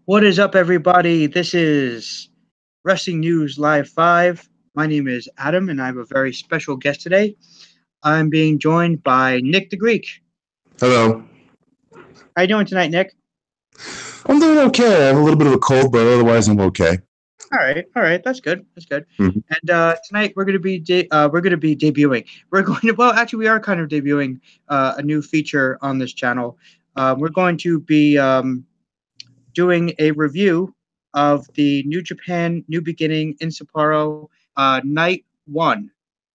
What is up, everybody? This is Wrestling News Live 5. My name is Adam, and I have a very special guest today. I'm being joined by Nick the Greek. Hello. How you doing tonight, Nick? I'm doing okay. I have a little bit of a cold, but otherwise I'm okay. All right. That's good. Mm-hmm. And tonight we're going to be debuting. We are kind of debuting a new feature on this channel. We're going to be doing a review of the New Japan New Beginning in Sapporo Night 1.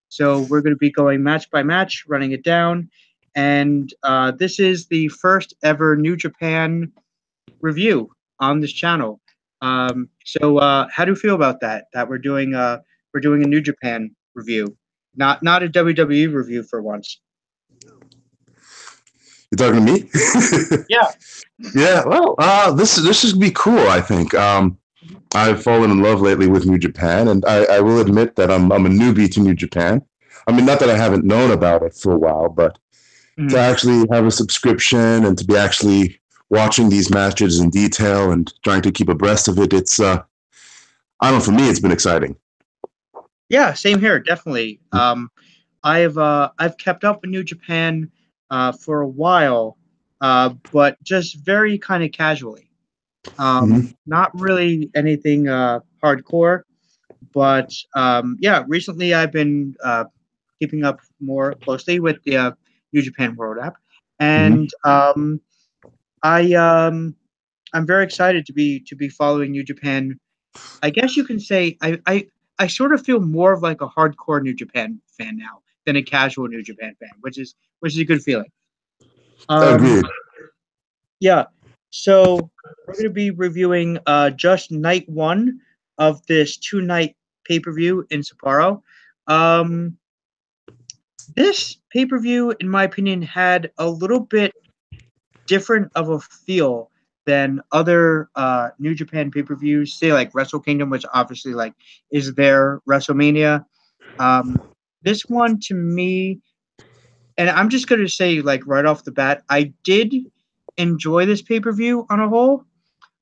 So we're going to be going match by match, running it down. And this is the first ever New Japan review on this channel. So how do you feel about that? That we're doing a New Japan review, not a WWE review for once. You're talking to me? Yeah. Yeah. Well, this is gonna be cool. I think. I've fallen in love lately with New Japan, and I will admit that I'm a newbie to New Japan. I mean, not that I haven't known about it for a while, but to actually have a subscription and to be actually watching these matches in detail and trying to keep abreast of it, it's I don't know. For me, it's been exciting. Yeah, same here, definitely. I've kept up with New Japan for a while, but just very kind of casually. Not really anything hardcore, but yeah, recently I've been keeping up more closely with the New Japan World app, and I'm very excited to be following New Japan. I guess you can say I sort of feel more of like a hardcore New Japan fan now than a casual New Japan fan, which is a good feeling. Agreed. Yeah. So we're going to be reviewing just night 1 of this 2-night pay-per-view in Sapporo. This pay-per-view, in my opinion, had a little bit different of a feel than other New Japan pay-per-views, say like Wrestle Kingdom, which obviously like is their WrestleMania. This one to me, and I'm just going to say like right off the bat, I did enjoy this pay-per-view on a whole.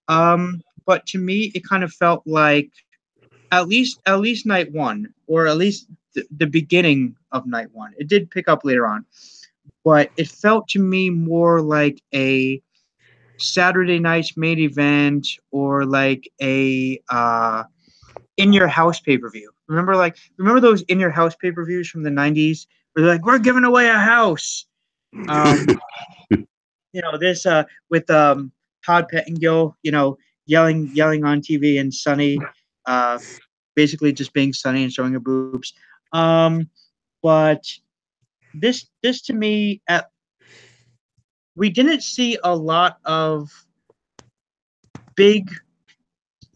But to me, it kind of felt like at least night 1, or at least the beginning of night 1. It did pick up later on, but it felt to me more like a Saturday night's main event, or like a in your house pay-per-view. Remember those in your house pay-per-views from the 90s where they're like, we're giving away a house. This with Todd Pettengill, yelling on TV, and Sunny basically just being Sunny and showing her boobs. But this to me, we didn't see a lot of big,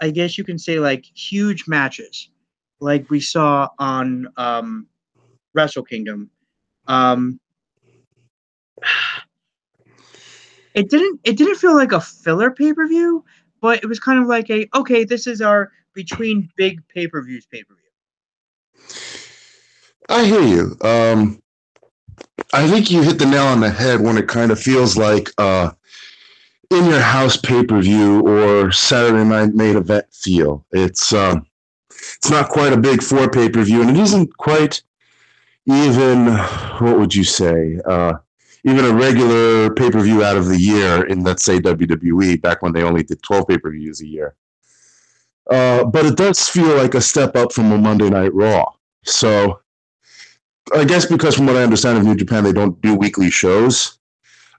I guess you can say, like huge matches like we saw on Wrestle Kingdom. It didn't feel like a filler pay-per-view, but it was kind of like okay, this is our between big pay-per-views pay-per-view. I hear you. I think you hit the nail on the head when it kind of feels like in your house pay-per-view or Saturday night main event feel. It's not quite a big 4 pay-per-view, and it isn't quite even, what would you say, even a regular pay-per-view out of the year in, let's say, WWE, back when they only did 12 pay-per-views a year. But it does feel like a step up from a Monday Night Raw. So I guess because from what I understand of New Japan, they don't do weekly shows.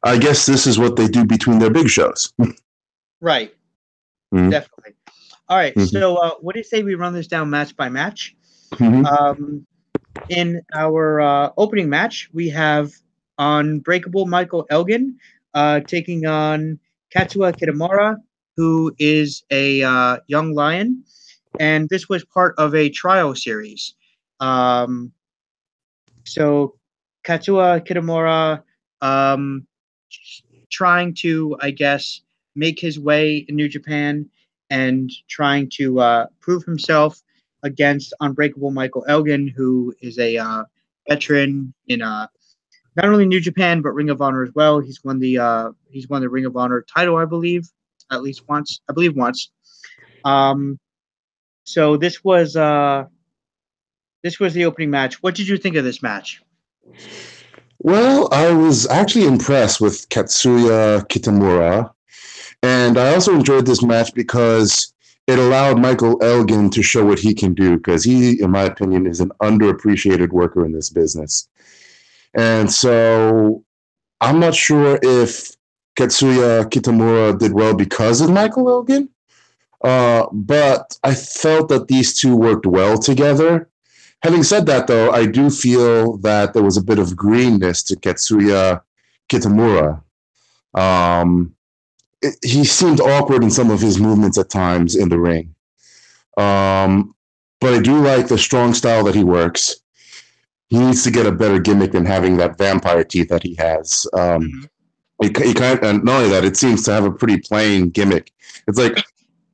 I guess this is what they do between their big shows. Right. Mm-hmm. Definitely. All right. Mm-hmm. So what do you say we run this down match by match? Mm-hmm. In our opening match, we have Unbreakable Michael Elgin taking on Katsuya Kitamura, who is a young lion. And this was part of a trial series. So Katsuya Kitamura trying to, I guess, make his way in New Japan and trying to prove himself against Unbreakable Michael Elgin, who is a veteran in not only New Japan but Ring of Honor as well. He's won the Ring of Honor title, I believe. at least once, I believe once. Um, so this was the opening match. What did you think of this match? Well, I was actually impressed with Katsuya Kitamura, and I also enjoyed this match because it allowed Michael Elgin to show what he can do, because he, in my opinion, is an underappreciated worker in this business. And so I'm not sure if Katsuya Kitamura did well because of Michael Elgin, but I felt that these two worked well together. Having said that, though, I do feel that there was a bit of greenness to Katsuya Kitamura. Um, he seemed awkward in some of his movements at times in the ring. Um, but I do like the strong style that he works. He needs to get a better gimmick than having that vampire teeth that he has. Mm-hmm. He kind of, and not only that, it seems to have a pretty plain gimmick. It's like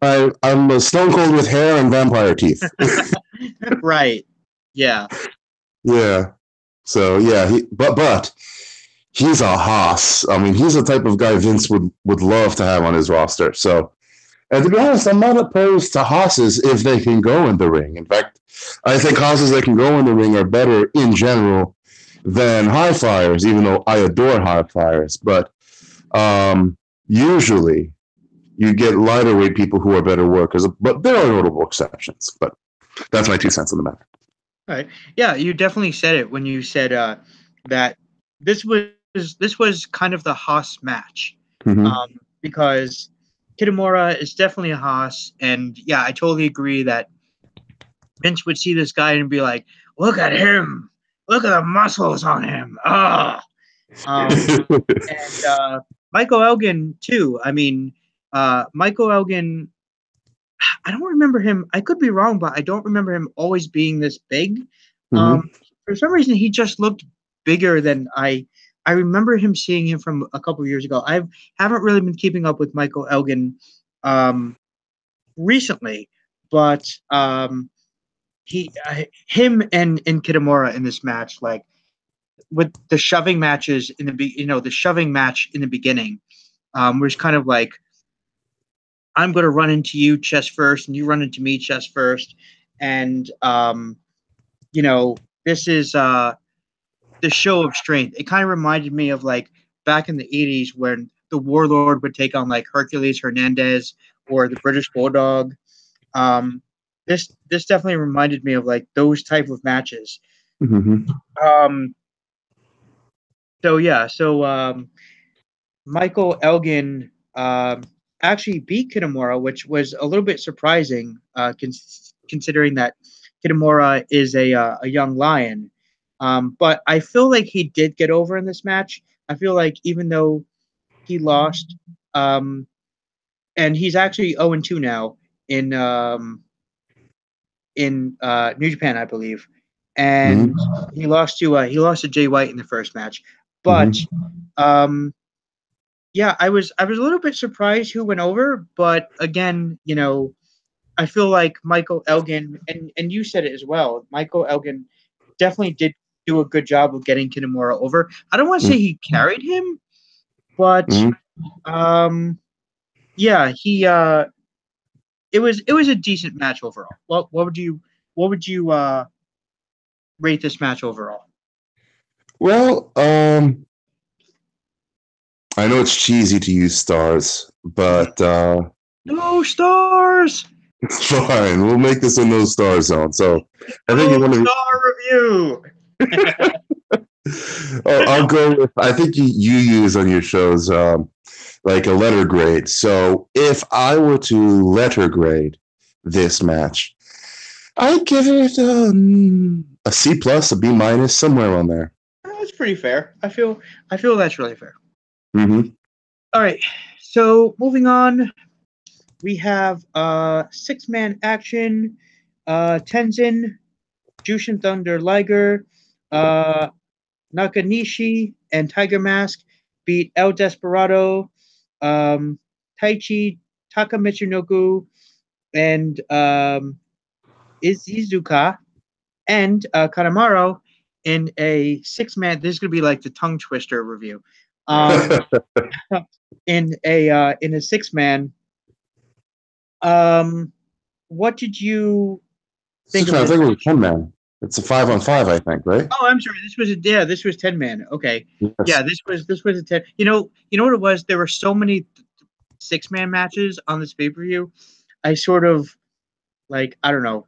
I'm a Stone Cold with hair and vampire teeth. Right. Yeah. Yeah. So yeah, but he's a hoss. I mean, he's the type of guy Vince would love to have on his roster. So, and to be honest, I'm not opposed to hosses if they can go in the ring. In fact, I think hosses that can go in the ring are better in general than high flyers, even though I adore high flyers. But usually you get lighter weight people who are better workers, but there are notable exceptions. But that's my 2 cents on the matter. All right. Yeah, you definitely said it when you said that this was kind of the Haas match, because Kitamura is definitely a Haas, and yeah, I totally agree that Vince would see this guy and be like, "Look at him! Look at the muscles on him!" And Michael Elgin too. I mean, Michael Elgin. I don't remember him. I could be wrong, but I don't remember him always being this big. For some reason, he just looked bigger than I remember him seeing him from a couple of years ago. I haven't really been keeping up with Michael Elgin recently, but him and Kitamura in this match, like with the shoving matches in the shoving match in the beginning, was kind of like, I'm going to run into you chest first, and you run into me chest first, and this is the show of strength. It kind of reminded me of like back in the 80s when the Warlord would take on like Hercules Hernandez or the British Bulldog. This definitely reminded me of like those type of matches. So Michael Elgin actually beat Kitamura, which was a little bit surprising, considering that Kitamura is a young lion. But I feel like he did get over in this match. I feel like even though he lost, and he's actually 0-2 now in New Japan, I believe, and he lost to Jay White in the first match. But yeah, I was a little bit surprised who went over, but again, I feel like Michael Elgin, and you said it as well. Michael Elgin definitely did do a good job of getting Kitamura over. I don't want to say he carried him, but yeah, he it was a decent match overall. What would you rate this match overall? Well, I know it's cheesy to use stars, but no stars. Fine, we'll make this a no star zone. So I think you want to star review. I'll go with. I think you use on your shows like a letter grade. So if I were to letter grade this match, I'd give it a C plus, a B minus, somewhere around there. That's pretty fair. I feel that's really fair. Mm-hmm. All right. So moving on, we have 6-man action. Tenzin, Jushin Thunder Liger, Nakanishi, and Tiger Mask beat El Desperado, Taichi, Taka Michinoku, and Izuka, and Kanemaru in a 6-man. This is going to be like the tongue twister review. In a 6-man What did you Still think of trying to this think of a match? 10-man. It's a 5-on-5, I think, right? Oh, I'm sorry. This was 10 man. Okay. Yeah, Yes. this was a 10. You know what it was? There were so many 6-man matches on this pay-per-view. I sort of like I don't know.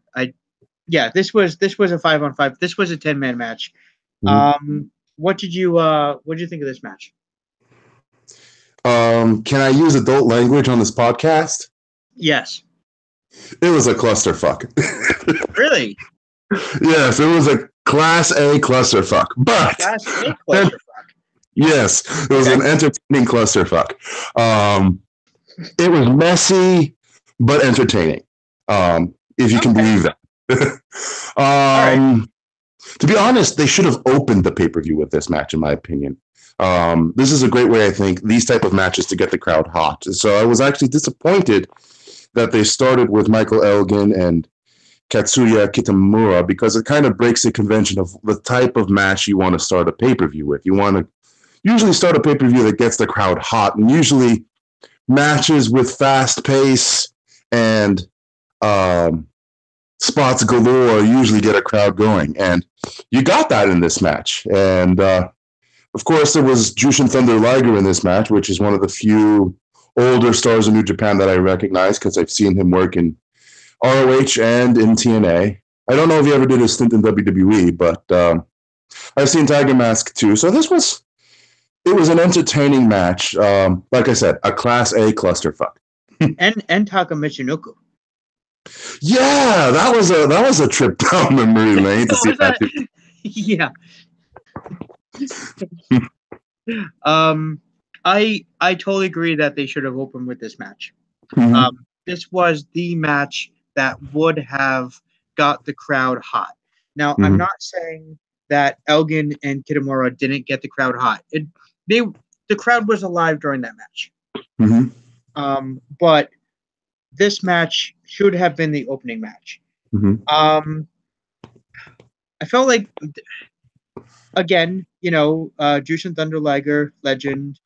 This was a 5-on-5. This was a 10-man match. Mhm. What did you think of this match? Can I use adult language on this podcast? Yes. It was a clusterfuck. Really? Yes, it was a class A clusterfuck. But Class A clusterfuck. yes, it was Okay. an entertaining clusterfuck. Um, it was messy but entertaining. If you can Okay. believe that. All right. To be honest, they should have opened the pay-per-view with this match, in my opinion. This is a great way, I think, these type of matches to get the crowd hot. So I was actually disappointed that they started with Michael Elgin and Katsuya Kitamura because it kind of breaks the convention of the type of match you want to start a pay-per-view with. You want to usually start a pay-per-view that gets the crowd hot, and usually matches with fast pace and um, spots galore usually get a crowd going, and you got that in this match. And of course, there was Jushin Thunder Liger in this match, which is one of the few older stars in New Japan that I recognize because I've seen him work in ROH and in TNA. I don't know if he ever did a stint in WWE, but I've seen Tiger Mask too. So it was an entertaining match. Like I said, a Class A clusterfuck. And Taka Michinoku. Yeah, that was a trip down memory lane to see Was that that? too. Yeah. Um, I totally agree that they should have opened with this match. Mm-hmm. This was the match that would have got the crowd hot. Now, I'm Mm-hmm. not saying that Elgin and Kitamura didn't get the crowd hot. They the crowd was alive during that match. Mm-hmm. But this match should have been the opening match. Mm-hmm. I felt like again, Jushin Thunder Liger, legend,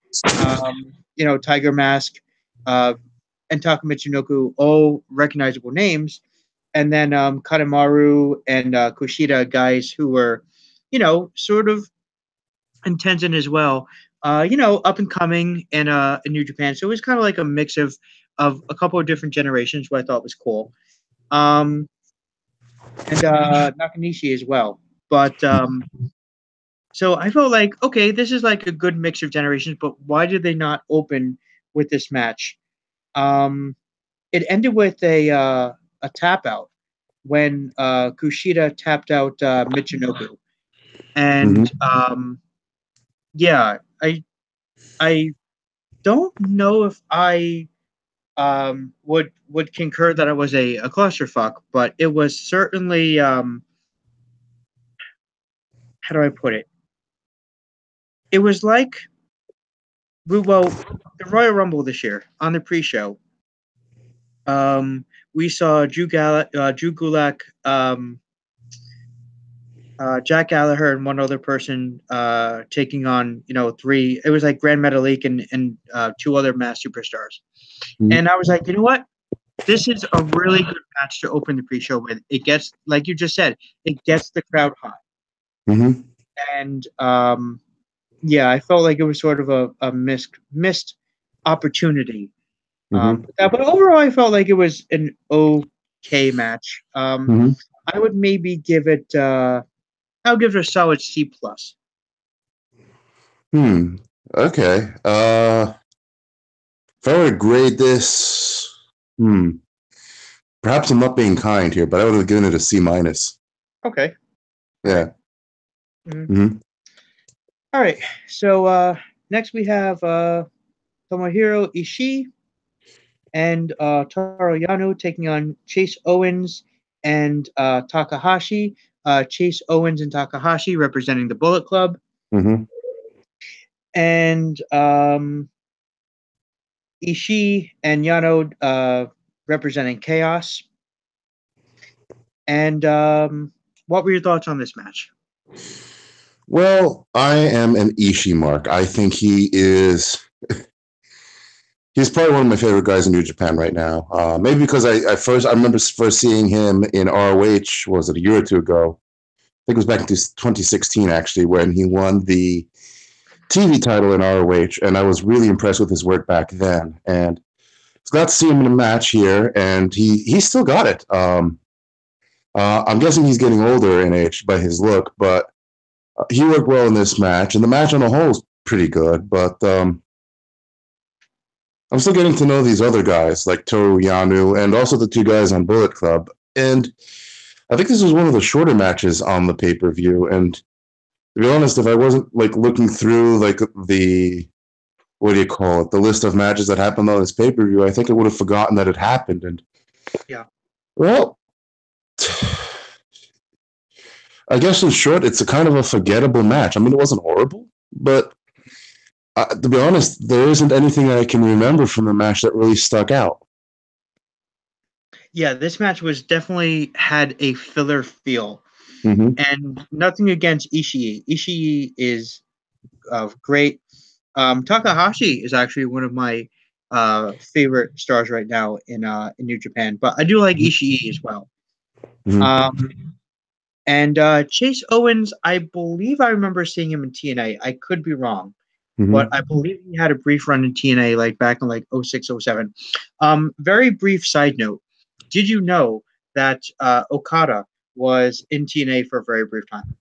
Tiger Mask, uh, and Taka Michinoku, all recognizable names. And then Kanemaru and Kushida, guys who were, sort of and Tenzin as well, up and coming in New Japan. So it was kind of like a mix of a couple of different generations, what I thought was cool. Um, and Nakanishi as well. But so I felt like, okay, this is like a good mix of generations, but why did they not open with this match? Um, it ended with a tap out when Kushida tapped out Michinoku, Mm-hmm. and yeah, I don't know if I would concur that it was a clusterfuck, but it was certainly how do I put it? It was like the Royal Rumble this year on the pre-show. We saw Drew Gulak, Jack Gallagher, and one other person taking on three. It was like Grand Metalik and two other mass superstars. And I was like, you know what? This is a really good match to open the pre-show with. It gets, like you just said, it gets the crowd hot. Mm-hmm. And yeah, I felt like it was sort of a missed opportunity. Mm-hmm. But overall, I felt like it was an okay match. Mm-hmm. I would maybe give it. I'll give it a solid C plus. Okay. If I were to grade this, perhaps I'm not being kind here, but I would have given it a C minus. Okay. Yeah. Mm-hmm. Mm-hmm. All right. So next we have Tomohiro Ishii and Taro Yano taking on Chase Owens and Takahashi. Chase Owens and Takahashi representing the Bullet Club. Mm-hmm. And Ishii and Yano representing Chaos. And what were your thoughts on this match? Well, I am an Ishii mark. I think he is He's probably one of my favorite guys in New Japan right now. Maybe because I remember first seeing him in ROH, was it a year or two ago? I think it was back in 2016, actually, when he won the TV title in ROH, and I was really impressed with his work back then. And it's glad to see him in a match here, and he still got it. I'm guessing he's getting older in age by his look, but he worked well in this match, and the match on the whole is pretty good. But I'm still getting to know these other guys like Toru Yano and also the two guys on Bullet Club. And I think this was one of the shorter matches on the pay-per-view. And to be honest, if I wasn't like looking through like the what do you call it, the list of matches that happened on this pay-per-view, I think I would have forgotten that it happened. And Yeah. well, I guess in short, it's a kind of a forgettable match. I mean, it wasn't horrible, but to be honest, there isn't anything I can remember from the match that really stuck out. Yeah, this match was definitely had a filler feel. Mm-hmm. And nothing against Ishii. Ishii is great. Takahashi is actually one of my favorite stars right now in New Japan, but I do like Ishii as well. Mm-hmm. And Chase Owens, I believe I remember seeing him in TNA. I could be wrong, Mm-hmm. but I believe he had a brief run in TNA like back in like 06, 07. Very brief side note. Did you know that Okada was in TNA for a very brief time?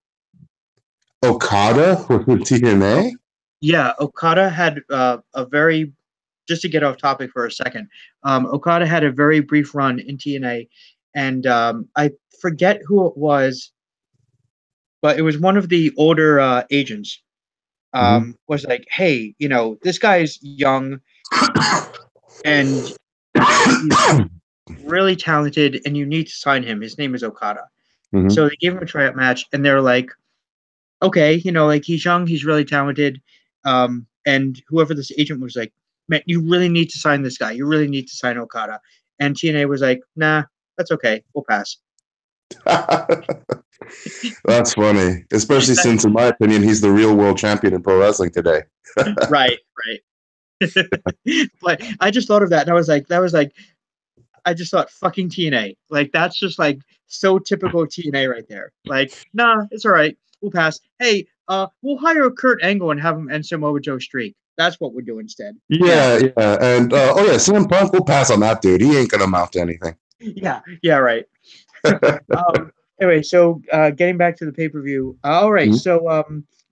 Okada was in TNA? Yeah, Okada had a very, just to get off topic for a second, Okada had a very brief run in TNA, and I forget who it was, but it was one of the older agents. Was like, hey, you know, this guy's young and he's really talented, and you need to sign him. His name is Okada. Mm-hmm. So they gave him a tryout match, and they're like, okay, you know, like he's young, he's really talented. And whoever this agent was like, man, you really need to sign this guy. You really need to sign Okada. And TNA was like, nah, that's okay. We'll pass. That's funny, especially since, in my opinion, he's the real world champion in pro wrestling today. Right. But I just thought of that, and I was like, I just thought fucking TNA. Like, that's just like so typical TNA right there. Like, nah, it's all right. We'll pass. Hey, we'll hire Kurt Angle and have him end Samoa Joe streak. That's what we'll do instead. Yeah. And CM Punk, will pass on that dude. He ain't gonna amount to anything. Yeah, right. Anyway, so getting back to the pay-per-view. All right, so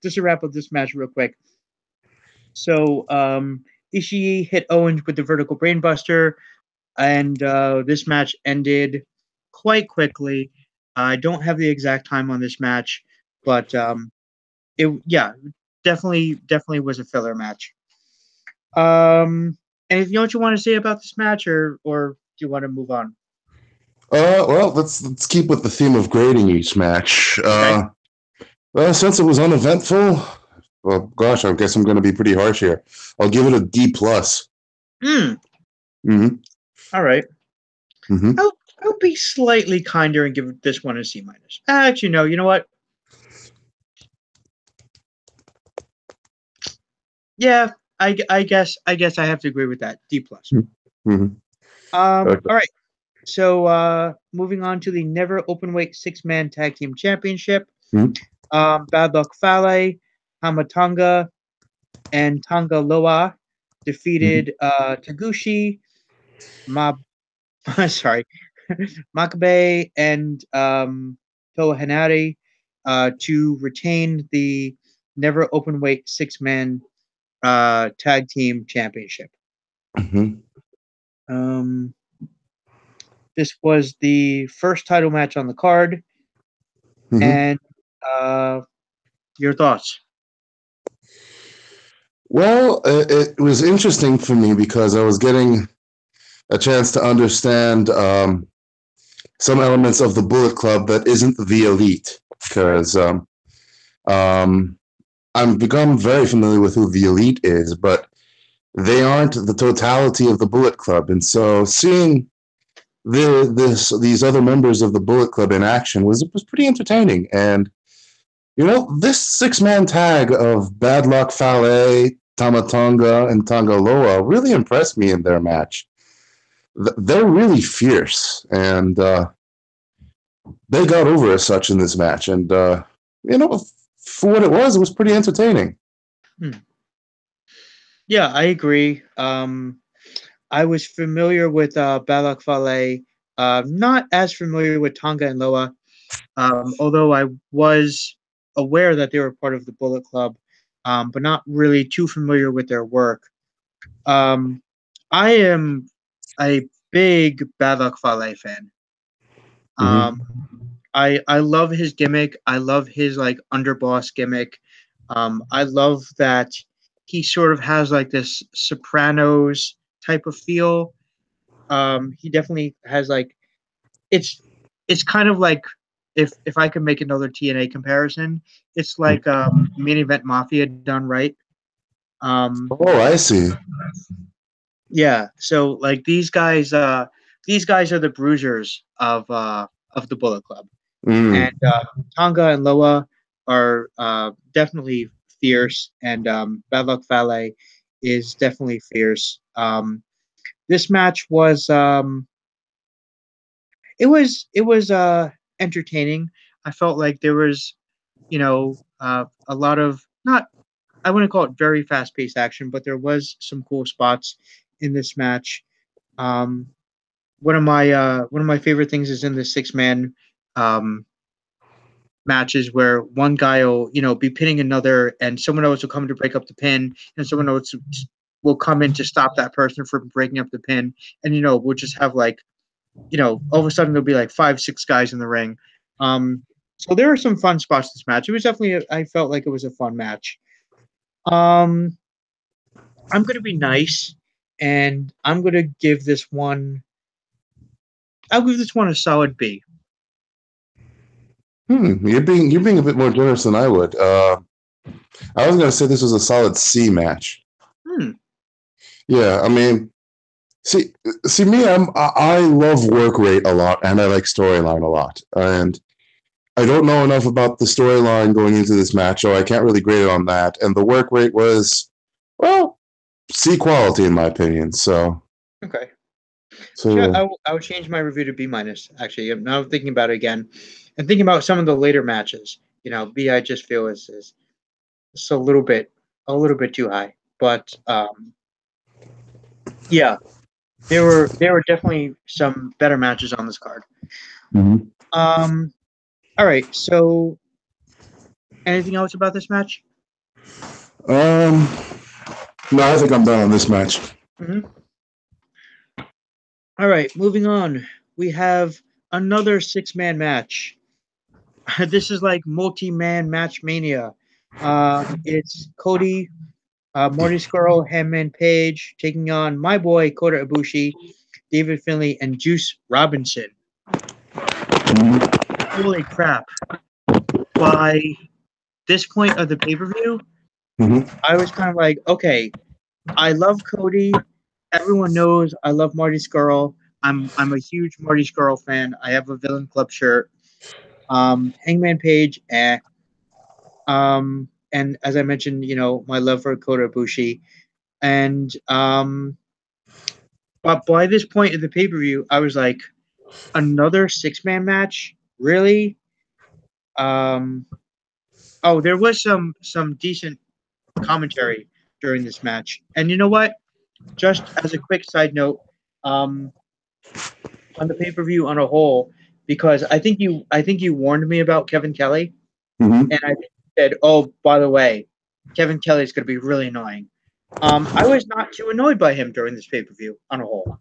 just to wrap up this match real quick. So Ishii hit Owens with the vertical brainbuster, and this match ended quite quickly. I don't have the exact time on this match, but it definitely was a filler match. Anything else you want to say about this match, or do you want to move on? Well, let's keep with the theme of grading each match. Okay. Well, since it was uneventful, well, gosh, I guess I'm going to be pretty harsh here. I'll give it a D+. Mm-hmm. All right. Mm-hmm. I'll be slightly kinder and give this one a C-. Actually, no. You know what? Yeah, I guess I have to agree with that. D+. Mm-hmm. Okay. All right. So moving on to the Never Openweight 6-Man Tag Team Championship. Bad Luck Fale, Hamatanga, and Tanga Loa defeated Taguchi, Makabe, and Toa Hanare to retain the Never Openweight 6-Man Tag Team Championship. This was the first title match on the card. And your thoughts? Well, it was interesting for me because I was getting a chance to understand some elements of the Bullet Club that isn't the Elite, because I've become very familiar with who the Elite is, but they aren't the totality of the Bullet Club. And so seeing these other members of the Bullet Club in action was pretty entertaining. And, you know, this 6-man tag of Bad Luck Fale, Tama Tonga and Tangaloa really impressed me in their match. They're really fierce, and they got over as such in this match. And, for what it was pretty entertaining. Yeah, I agree. I was familiar with Balak Fale, not as familiar with Tonga and Loa, although I was aware that they were part of the Bullet Club, but not really too familiar with their work. I am a big Balak Fale fan. I love his gimmick. I love his like underboss gimmick. I love that he sort of has like this Sopranos type of feel. He definitely has like it's it's kind of like if I could make another TNA comparison, it's like main event Mafia done right. Oh, I see. Yeah, so like these guys are the bruisers of the Bullet Club. And Tonga and Loa are definitely fierce, and Bad Luck Fale is definitely fierce. This match was it was entertaining. I felt like there was, a lot of not I wouldn't call it very fast paced action, but there was some cool spots in this match. Um, one of my favorite things is in the 6-man matches where one guy will, be pinning another, and someone else will come to break up the pin, and someone else will come in to stop that person from breaking up the pin, and we'll just have like, all of a sudden there'll be like 5, 6 guys in the ring. So there are some fun spots this match. It was definitely I felt like it was a fun match. I'm gonna be nice, and I'm gonna give this one. I'll give this one a solid B. You're being a bit more generous than I would. I was gonna say this was a solid C match. Yeah, I mean, see me, I love work rate a lot, and I like storyline a lot, and I don't know enough about the storyline going into this match, so I can't really grade it on that. And the work rate was, well, C quality in my opinion. So Okay. yeah. I would change my review to B minus. Actually, now thinking about it again, and thinking about some of the later matches, B I just feel is it's a little bit too high. But yeah, there were definitely some better matches on this card. All right. So, anything else about this match? No, I think I'm done on this match. All right, moving on. We have another 6-man match. This is like multi-man match mania. It's Cody, Marty Scurll, Hangman Page taking on my boy Kota Ibushi, David Finlay, and Juice Robinson. Holy crap! By this point of the pay-per-view, I was kind of like, okay, I love Cody. Everyone knows I love Marty Scurll. I'm a huge Marty Scurll fan. I have a Villain Club shirt. Hangman Page, and as I mentioned, my love for Kota Ibushi, and but by this point in the pay per view, I was like, another 6-man match, really? Oh, there was some decent commentary during this match, and you know what? Just as a quick side note, on the pay per view on a whole, because I think you warned me about Kevin Kelly, and I said, oh, by the way, Kevin Kelly is going to be really annoying. I was not too annoyed by him during this pay per view on a whole.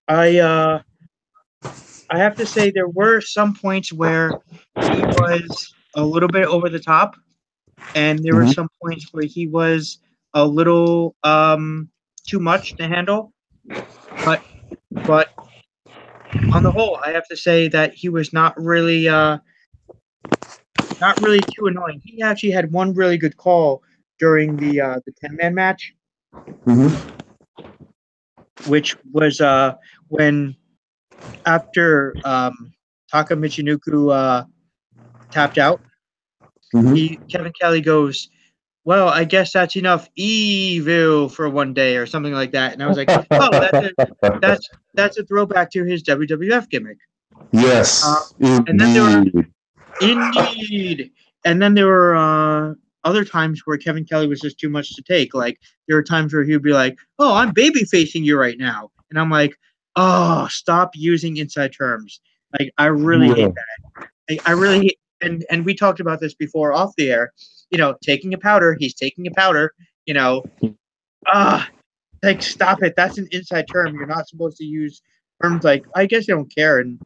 I have to say there were some points where he was a little bit over the top, and there were some points where he was a little too much to handle. But on the whole, I have to say that he was not really too annoying. He actually had one really good call during the 10-man match, which was when after Taka Michinoku tapped out, Kevin Kelly goes, well, I guess that's enough evil for one day or something like that. And I was like, oh, that's a throwback to his WWF gimmick. Yes, And then there were indeed. indeed, and then there were other times where Kevin Kelly was just too much to take. Like there were times where he would be like, "Oh, I'm baby facing you right now," and I'm like, "Oh, stop using inside terms." Like I really hate that. I really and we talked about this before off the air. You know, taking a powder, he's taking a powder. You know, like stop it. That's an inside term. You're not supposed to use terms like. I guess they don't care, and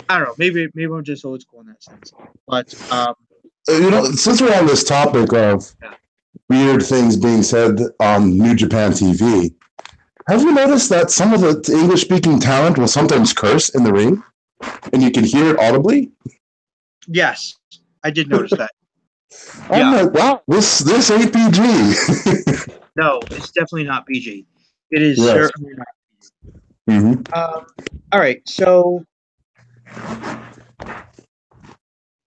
I don't know. Maybe I'm just old school in that sense. But Since we're on this topic of weird things being said on New Japan TV, have you noticed that some of the English-speaking talent will sometimes curse in the ring, and you can hear it audibly? yes, I did notice that. I'm like, wow, this ain't PG. No, it's definitely not PG. It is certainly not PG. All right, so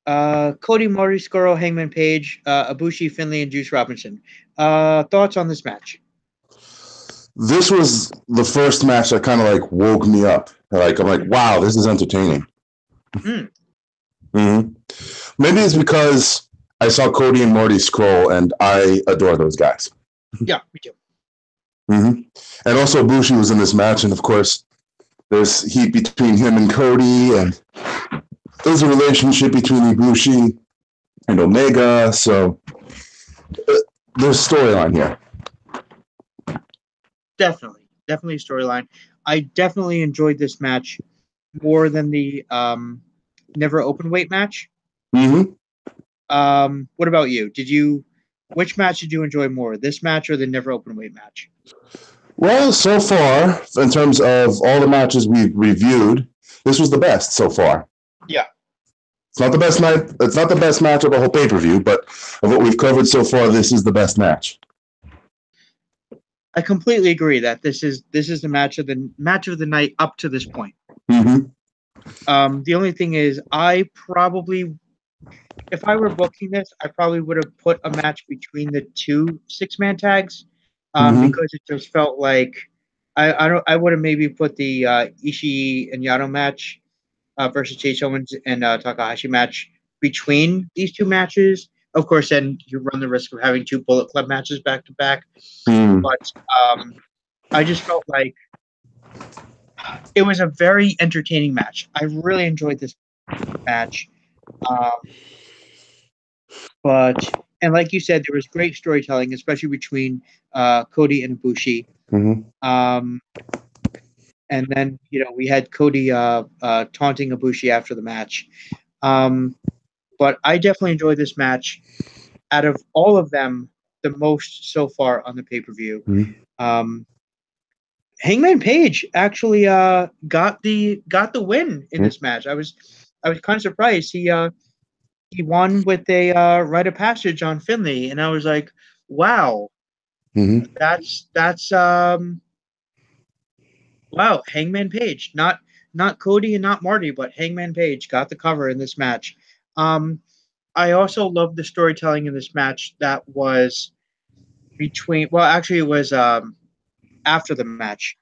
Cody, Marty Scurll, Hangman Page, Ibushi, Finlay, and Juice Robinson. Thoughts on this match? This was the first match that kind of like woke me up. Like I'm like, wow, this is entertaining. Maybe it's because I saw Cody and Marty Scurll, and I adore those guys. Yeah, me too. And also Ibushi was in this match, and of course, there's heat between him and Cody, and there's a relationship between Ibushi and Omega, so there's storyline here. Definitely a storyline. I definitely enjoyed this match more than the Never Openweight match. What about you? Which match did you enjoy more, this match or the Never Openweight match? Well, so far, in terms of all the matches we've reviewed, this was the best so far. Yeah. It's not the best night. It's not the best match of the whole pay-per-view, but of what we've covered so far, this is the best match. I completely agree that this is the match of the night up to this point. The only thing is, if I were booking this, I probably would have put a match between the two 6-man tags, because it just felt like I would have maybe put the Ishii and Yano match versus Chase Owens and Takahashi match between these two matches. Of course, then you run the risk of having two Bullet Club matches back to back. But I just felt like it was a very entertaining match. I really enjoyed this match. And like you said, there was great storytelling, especially between Cody and Ibushi. And then we had Cody taunting Ibushi after the match. But I definitely enjoyed this match. Out of all of them, the most so far on the pay-per-view. Hangman Page actually got the win in this match. I was kind of surprised. He won with a rite of passage on Finlay, and I was like, wow, that's wow, Hangman Page, not Cody and not Marty, but Hangman Page got the cover in this match. I also loved the storytelling in this match that was between. Well, actually, it was after the match.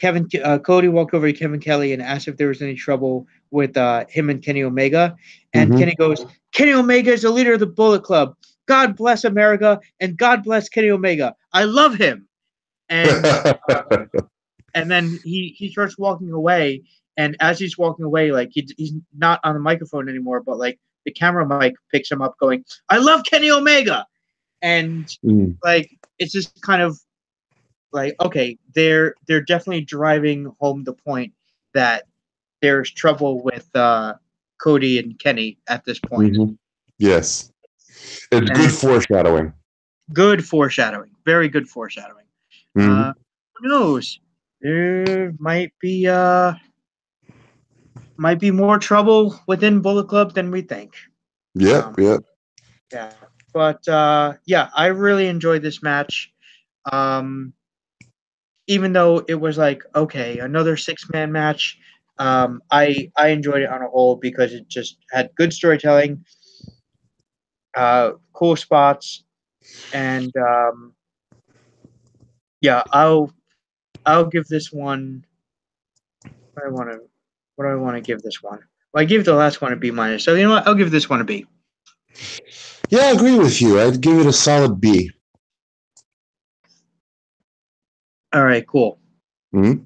Cody walked over to Kevin Kelly and asked if there was any trouble with him and Kenny Omega, and Kenny goes, "Kenny Omega is the leader of the Bullet Club. God bless America, and God bless Kenny Omega. I love him." And and then he starts walking away, and as he's walking away, like he's not on the microphone anymore, but like the camera mic picks him up, going, "I love Kenny Omega," and like it's just kind of like, okay, they're definitely driving home the point that there's trouble with Cody and Kenny at this point. Yes, it's good foreshadowing. Good foreshadowing, very good foreshadowing. Who knows? There might be more trouble within Bullet Club than we think. Yeah. But I really enjoyed this match. Even though it was like, okay, another 6-man match. I enjoyed it on a whole because it just had good storytelling, cool spots, and yeah, I'll give this one. What do I want to what do I want to give this one? Well, I gave the last one a B minus, so you know what? I'll give this one a B. Yeah, I agree with you. I'd give it a solid B. All right, cool. Mm-hmm.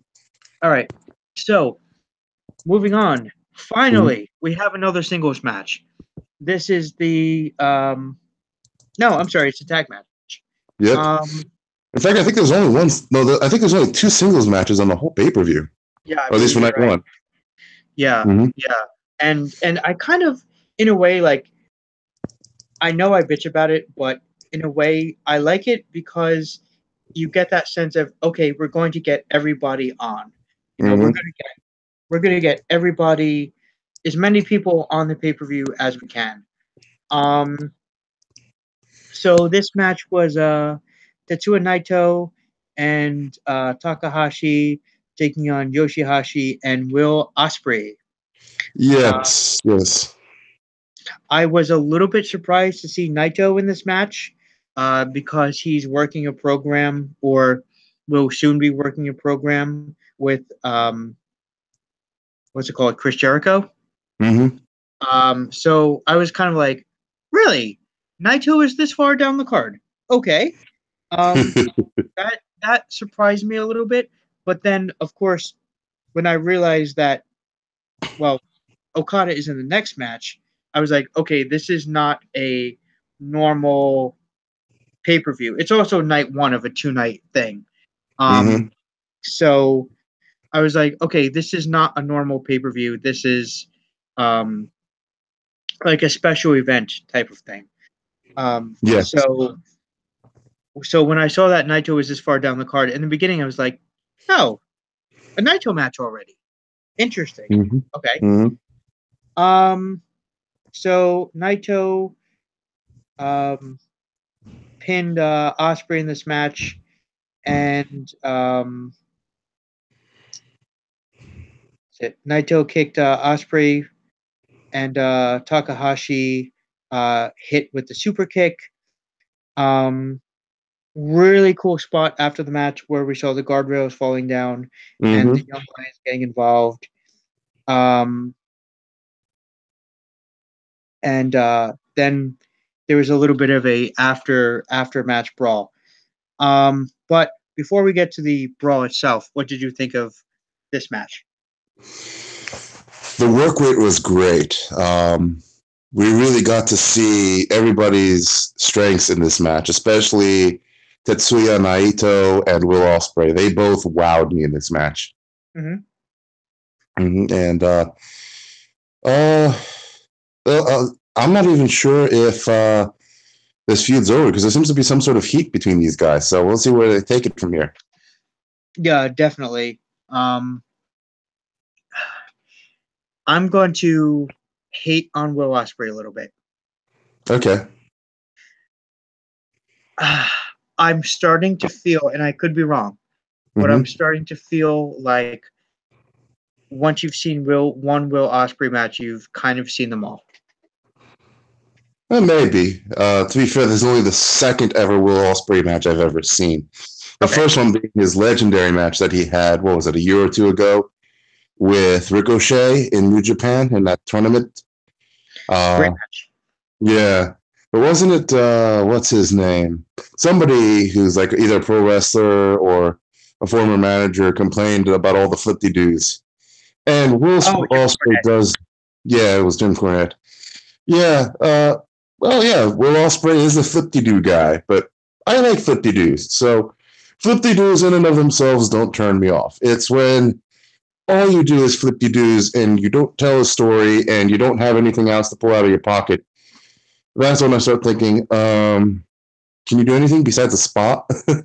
All right, so moving on. Mm-hmm. Finally, we have another singles match. This is the no, I'm sorry, it's a tag match. Yep. Um, In fact, I think there's only one. No, I think there's only two singles matches on the whole pay-per-view, yeah, I or at least believe for you're night right. one. Yeah, Mm-hmm. yeah, and I kind of, in a way, like I know I bitch about it, but in a way, I like it because you get that sense of okay, we're going to get everybody on. You know, Mm-hmm. we're gonna get everybody, as many people on the pay per view as we can. Um, so this match was Tetsuya Naito and Takahashi taking on Yoshihashi and Will Ospreay. Uh, Yes. Yes. I was a little bit surprised to see Naito in this match because he's working a program or will soon be working a program with what's it called, Chris Jericho. Mm-hmm. So I was kind of like, really, Naito is this far down the card? Okay, um, that surprised me a little bit. But then, of course, when I realized that, well, Okada is in the next match, I was like, okay, this is not a normal pay per view. It's also night one of a 2 night thing. Mm-hmm. So I was like, okay, this is not a normal pay per view. This is um, like a special event type of thing. Um, Yes. so so when I saw that Naito was this far down the card in the beginning, I was like, oh, a Naito match already. Interesting. Mm-hmm. Okay. Mm-hmm. Um, so Naito um, pinned Osprey in this match, and Naito kicked Osprey, and Takahashi hit with the super kick. Um, really cool spot after the match where we saw the guardrails falling down and the Mm-hmm. Young Lions getting involved. Um, and then there was a little bit of a after match brawl. But before we get to the brawl itself, what did you think of this match? The work rate was great. We really got to see everybody's strengths in this match, especially Tetsuya Naito and Will Ospreay. They both wowed me in this match. Mm-hmm. Mm-hmm. And uh, I'm not even sure if this feud's over because there seems to be some sort of heat between these guys. So we'll see where they take it from here. Yeah, definitely. Um, I'm going to hate on Will Ospreay a little bit. Okay. I'm starting to feel, and I could be wrong, but I'm Mm-hmm. starting to feel like once you've seen Will Ospreay match, you've kind of seen them all. Maybe. To be fair, this is only the second ever Will Ospreay match I've ever seen. The Okay. first one being his legendary match that he had, what was it, a year or two ago with Ricochet in New Japan in that tournament. Great match. Yeah. But wasn't it, what's his name? Somebody who's like either a pro wrestler or a former manager complained about all the flip-de-doos. And Will Oh, Jim Ospreay Cornette. does, yeah, it was Jim Cornette. Yeah, well, yeah, Will Ospreay is a flip-de-doo guy, but I like flip-de-doos. So flip-de-doos in and of themselves don't turn me off. It's when all you do is flip-de-doos and you don't tell a story and you don't have anything else to pull out of your pocket. That's when I start thinking, can you do anything besides a spot? In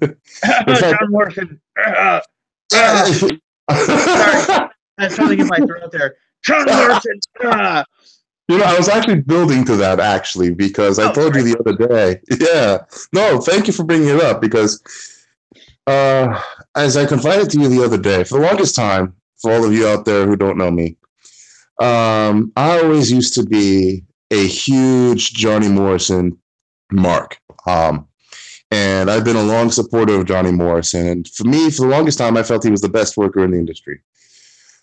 fact, John Morrison. Sorry, I had something in my throat there. John Morrison. You know, I was actually building to that actually because I told you Sorry. the other day. Yeah, no, thank you for bringing it up because as I confided to you the other day, for the longest time, for all of you out there who don't know me. I always used to be a huge Johnny Morrison mark. And I've been a long supporter of Johnny Morrison. And for me, for the longest time, I felt he was the best worker in the industry.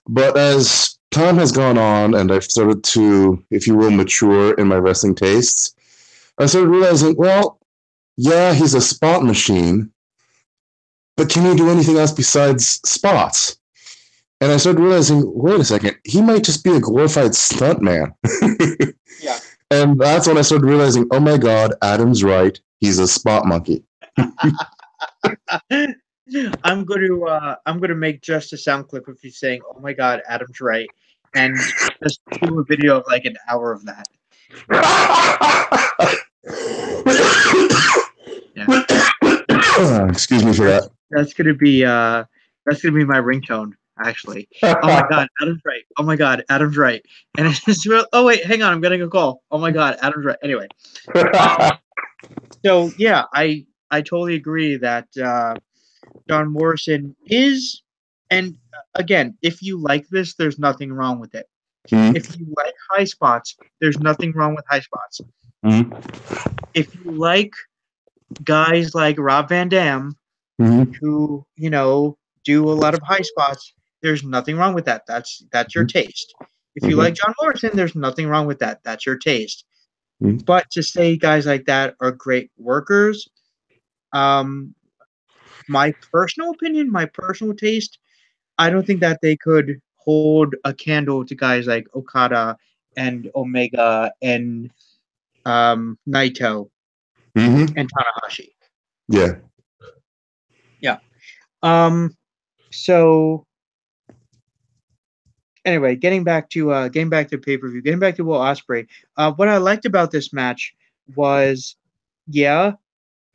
But as time has gone on and I've started to, if you will, mature in my wrestling tastes, I started realizing, well, yeah, he's a spot machine, but can he do anything else besides spots? And I started realizing, wait a second, he might just be a glorified stuntman. Yeah. And that's when I started realizing, oh my God, Adam's right. He's a spot monkey. I'm going to make just a sound clip of you saying, "Oh my God, Adam's right," and just do a video of like an hour of that. Yeah. Excuse me for that. That's gonna be my ringtone, actually. Oh my God, Adam's right. Oh my God, Adam's right. And it's just real. Oh wait, hang on, I'm getting a call. Oh my God, Adam's right. Anyway, so yeah, I totally agree that John Morrison is, and again, if you like this, there's nothing wrong with it. Mm-hmm. If you like high spots, there's nothing wrong with high spots. Mm-hmm. If you like guys like Rob Van Dam, Mm-hmm. who do a lot of high spots, there's nothing wrong with that. That's your taste. If you like John Morrison, there's nothing wrong with that. That's your taste. Mm-hmm. But to say guys like that are great workers, my personal opinion, my personal taste, I don't think that they could hold a candle to guys like Okada and Omega and Naito Mm-hmm. and Tanahashi. Yeah. Yeah. So anyway, getting back to pay-per-view, getting back to Will Ospreay. What I liked about this match was, yeah,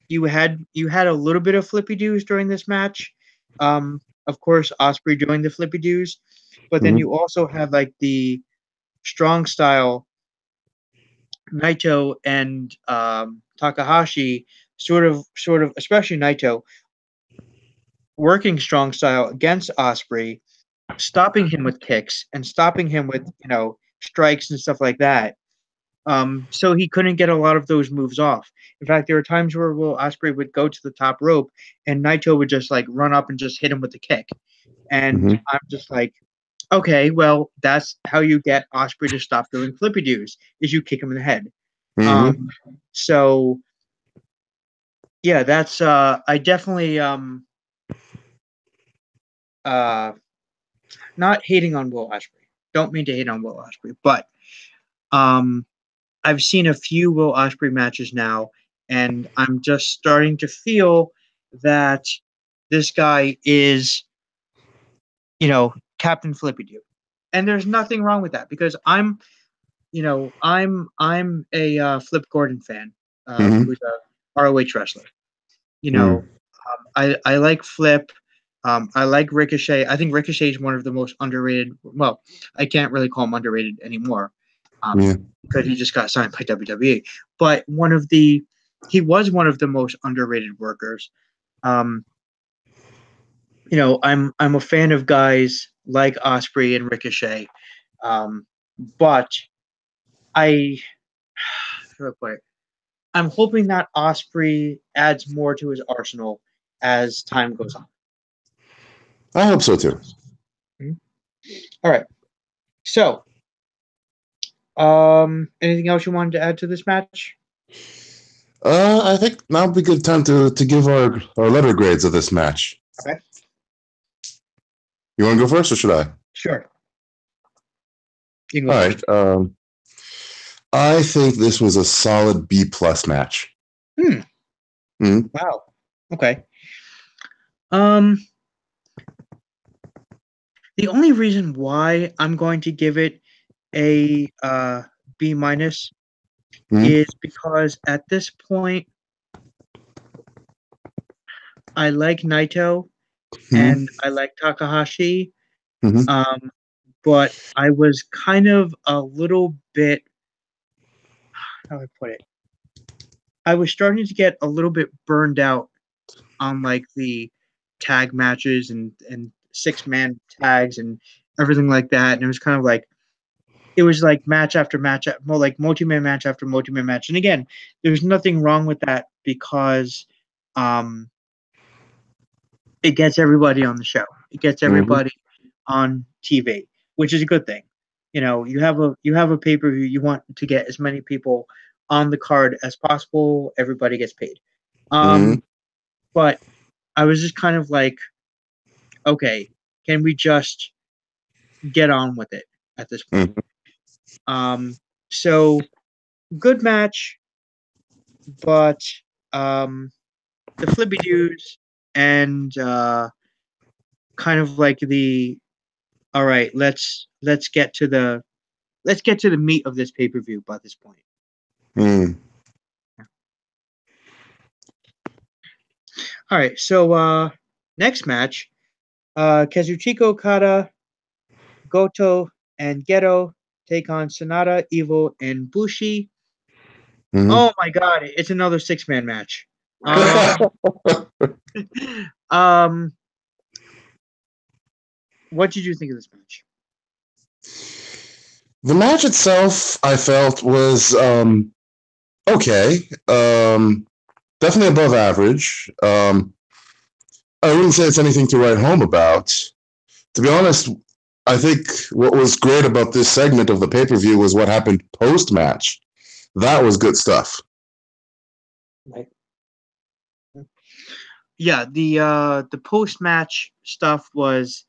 you had a little bit of flippy doos during this match. Of course, Ospreay doing the flippy doos, but then you also had like the strong style Naito and Takahashi, sort of, especially Naito, working strong style against Ospreay, stopping him with kicks and stopping him with strikes and stuff like that. So he couldn't get a lot of those moves off. In fact, there were times where Will Ospreay would go to the top rope and Naito would just like run up and just hit him with the kick. And I'm just like, okay, well, that's how you get Ospreay to stop doing flippy doos, is you kick him in the head. So yeah, that's I definitely not hating on Will Ospreay. Don't mean to hate on Will Ospreay, but I've seen a few Will Ospreay matches now, and I'm just starting to feel that this guy is, Captain Flippy Doo, and there's nothing wrong with that because I'm a Flip Gordon fan, who's a ROH wrestler. I like Flip. I like Ricochet. I think Ricochet is one of the most underrated. Well, I can't really call him underrated anymore because he just got signed by WWE. But he was one of the most underrated workers. I'm a fan of guys like Ospreay and Ricochet, but I how do I put it? I'm hoping that Ospreay adds more to his arsenal as time goes on. I hope so too. All right. So, anything else you wanted to add to this match? I think now would be a good time to give our letter grades of this match. Okay. You want to go first, or should I? Sure. All right. I think this was a solid B+ match. Wow. Okay. The only reason why I'm going to give it a B- is because at this point I like Naito and I like Takahashi, but I was kind of a little bit, how do I put it? I was starting to get a little bit burned out on like the tag matches and 6-man tags and everything like that, and it was kind of like match after match, more like multi-man match after multi-man match. And again, there's nothing wrong with that because it gets everybody on the show. It gets everybody on TV, which is a good thing. You have a pay-per-view, you want to get as many people on the card as possible. Everybody gets paid. But I was just kind of like, okay, can we just get on with it at this point? So good match, but the flippy dudes and kind of like the all right, let's get to the meat of this pay-per-view by this point. All right, so next match, Kazuchika Okada, Goto, and Geto take on Sonata, Evil, and Bushi. Oh my god, it's another 6-man match. What did you think of this match? The match itself, I felt, was okay. Definitely above average. I wouldn't say it's anything to write home about. To be honest, I think what was great about this segment of the pay-per-view was what happened post-match. That was good stuff. Right. Yeah, the post-match stuff was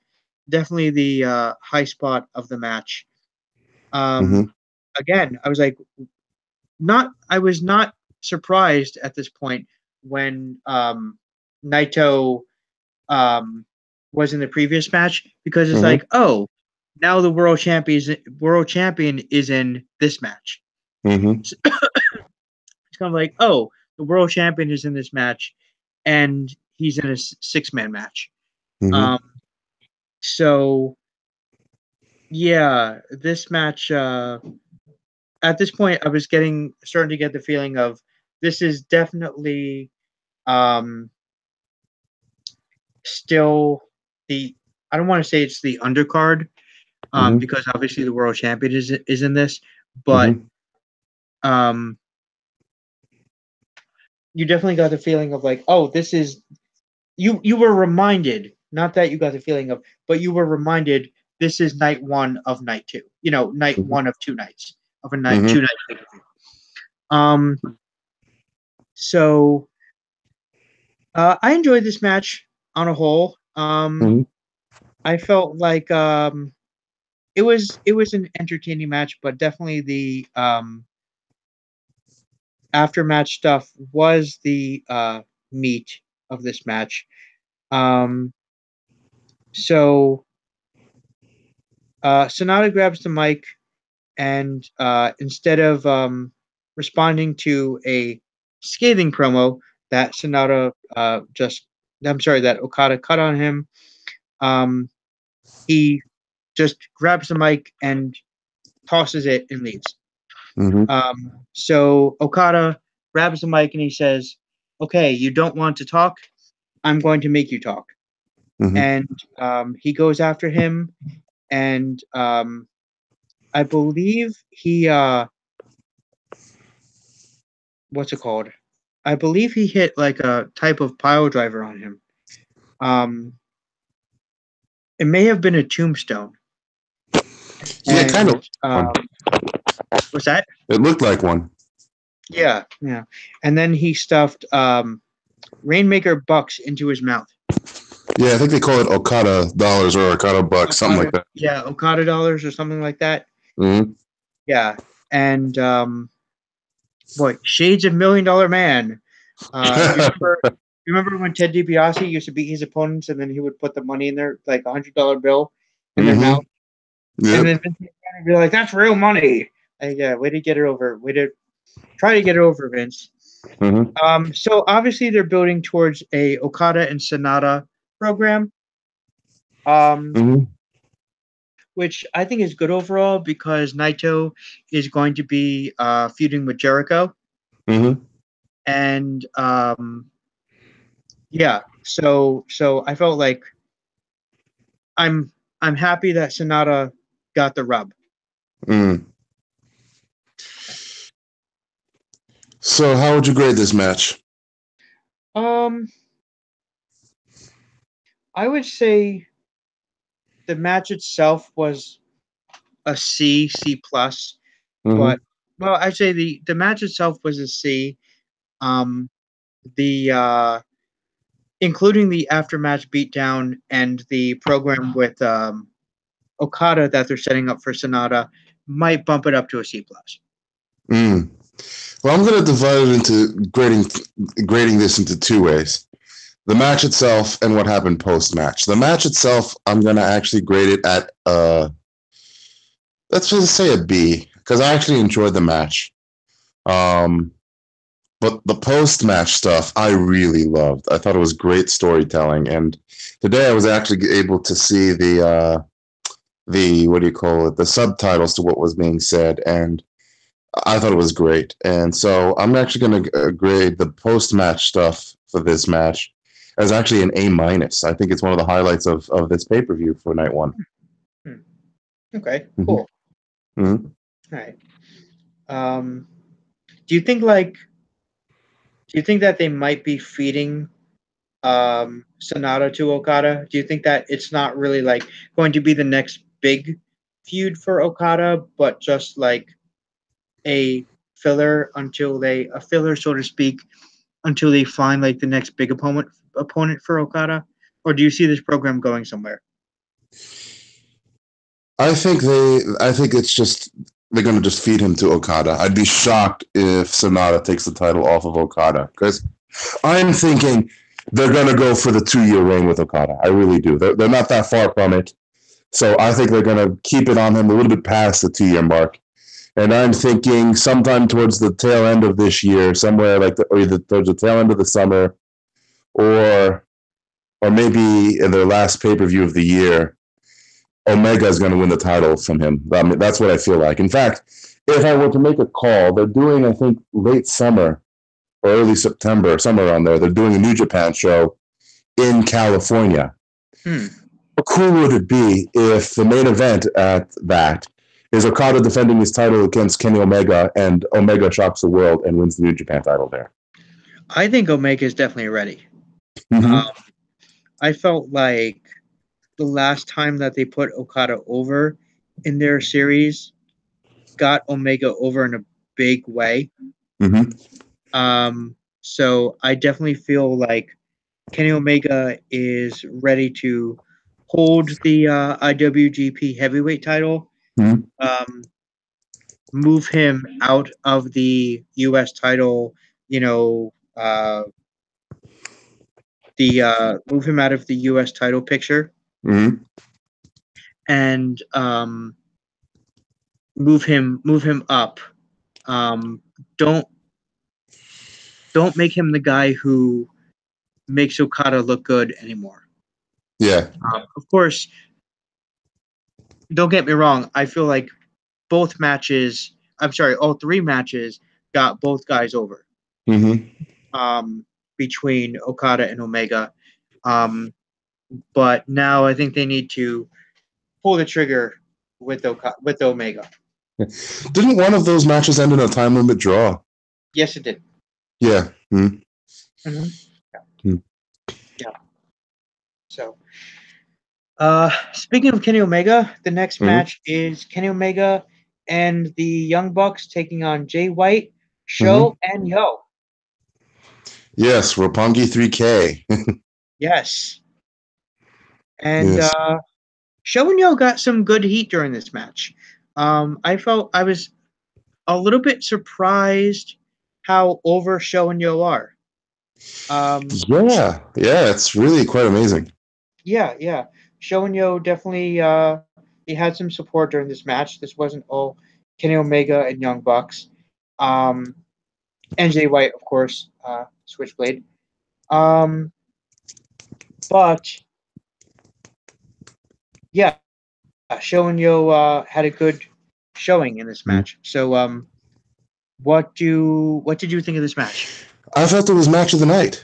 definitely the high spot of the match. Again, I was like, I was not surprised at this point when Naito was in the previous match, because it's like, oh, now the world champion is in this match. It's kind of like, oh, the world champion is in this match, and he's in a 6-man match. So yeah, this match, at this point I was starting to get the feeling of this is definitely still I don't want to say it's the undercard, because obviously the world champion is in this, but you definitely got the feeling of like, oh, this is you were reminded, not that you got the feeling of, but you were reminded this is night 1 of night 2. Night 1 of 2 nights of a night 2 night. So I enjoyed this match on a whole. I felt like it was an entertaining match, but definitely the after match stuff was the meat of this match. So Sonata grabs the mic, and instead of responding to a scathing promo that that Okada cut on him, he just grabs the mic and tosses it and leaves. So Okada grabs the mic and he says, "Okay, you don't want to talk? I'm going to make you talk." And he goes after him, and I believe he what's it called? I believe he hit like a type of pile driver on him. It may have been a tombstone. Yeah, kind of. What's that? It looked like one. Yeah. And then he stuffed Rainmaker bucks into his mouth. Yeah, I think they call it Okada dollars or Okada bucks, something like that. Yeah, Okada dollars or something like that. Yeah, and boy, shades of $1 Million Man. You remember when Ted DiBiase used to beat his opponents, and then he would put the money in there, like $100 bill, in their mouth, and then Vince would be like, "That's real money." And yeah, way to get it over. Way to try to get it over, Vince. So obviously they're building towards a Okada and Sonata program, which I think is good overall, because Naito is going to be feuding with Jericho, and yeah, so I felt like I'm happy that Sonata got the rub. Mm. So, how would you grade this match? Um, I would say the match itself was a C plus, Mm-hmm. but well, I'd say the match itself was a C. Um, the including the aftermatch beatdown and the program with Okada that they're setting up for Sonata might bump it up to a C plus. Mm. Well, I'm going to divide it into grading this into two ways: the match itself and what happened post match. The match itself, I'm going to actually grade it at let's just say a B, because I actually enjoyed the match. Um, but the post match stuff I really loved. I thought it was great storytelling, and today I was actually able to see the what do you call it, the subtitles to what was being said, and I thought it was great. And so I'm actually going to grade the post match stuff for this match as actually an A minus. I think it's one of the highlights of this pay per view for night one. Hmm. Okay, Mm-hmm. cool. Mm-hmm. All right. Um, do you think that they might be feeding Sonata to Okada? Do you think that it's not really like going to be the next big feud for Okada, but just like a filler a filler, so to speak, until they find like the next big opponent for Okada? Or do you see this program going somewhere? I think it's just they're going to just feed him to Okada. I'd be shocked if Sonata takes the title off of Okada, because I'm thinking they're going to go for the 2-year reign with Okada. I really do. They're not that far from it. So I think they're going to keep it on him a little bit past the 2-year mark. And I'm thinking sometime towards the tail end of this year, somewhere like towards the tail end of the summer, or or maybe in their last pay per view of the year, Omega is going to win the title from him. I mean, that's what I feel like. In fact, if I were to make a call, they're doing, I think, late summer or early September, somewhere around there. They're doing a New Japan show in California. Hmm. How cool would it be if the main event at that is Okada defending his title against Kenny Omega, and Omega shocks the world and wins the New Japan title there? I think Omega is definitely ready. Mm-hmm. Um, I felt like the last time that they put Okada over in their series got Omega over in a big way. Mm-hmm. So I definitely feel like Kenny Omega is ready to hold the IWGP Heavyweight title, Mm-hmm. um, move him out of the U.S. title, you know, move him out of the U.S. title picture, Mm-hmm. and move him up. Um, don't don't make him the guy who makes Okada look good anymore. Yeah. Of course, don't get me wrong. I feel like both matches, I'm sorry, all three matches got both guys over Mm-hmm. between Okada and Omega. But now I think they need to pull the trigger with Omega. Didn't one of those matches end in a time limit draw? Yes, it did. Yeah. Mm-hmm. Mm-hmm. Yeah. Mm-hmm. Yeah. So, speaking of Kenny Omega, the next Mm-hmm. match is Kenny Omega and the Young Bucks taking on Jay White, Mm-hmm. Show, and Yo. Yes, Roppongi 3K. Yes. And Yes. Show and Yo got some good heat during this match. I felt I was a little bit surprised how over Show and Yo are. Yeah. Yeah, it's really quite amazing. Yeah. Show and Yo definitely he had some support during this match. This wasn't all Kenny Omega and Young Bucks. Um, NJ White, of course, Switchblade. Um, but yeah, Show and Yo had a good showing in this Mm-hmm. match. So what did you think of this match? I felt it was match of the night.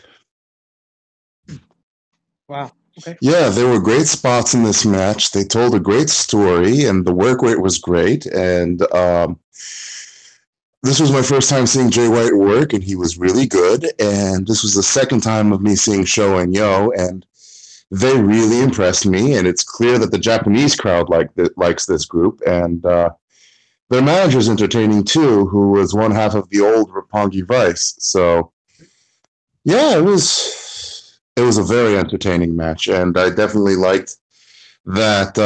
Wow. Okay. Yeah, there were great spots in this match. They told a great story, and the work rate was great. And this was my first time seeing Jay White work, and he was really good. And this was the second time of me seeing Sho and Yo, and they really impressed me. And it's clear that the Japanese crowd likes this group, and their manager's entertaining too, who was one half of the old Roppongi Vice. So yeah, it was a very entertaining match, and I definitely liked that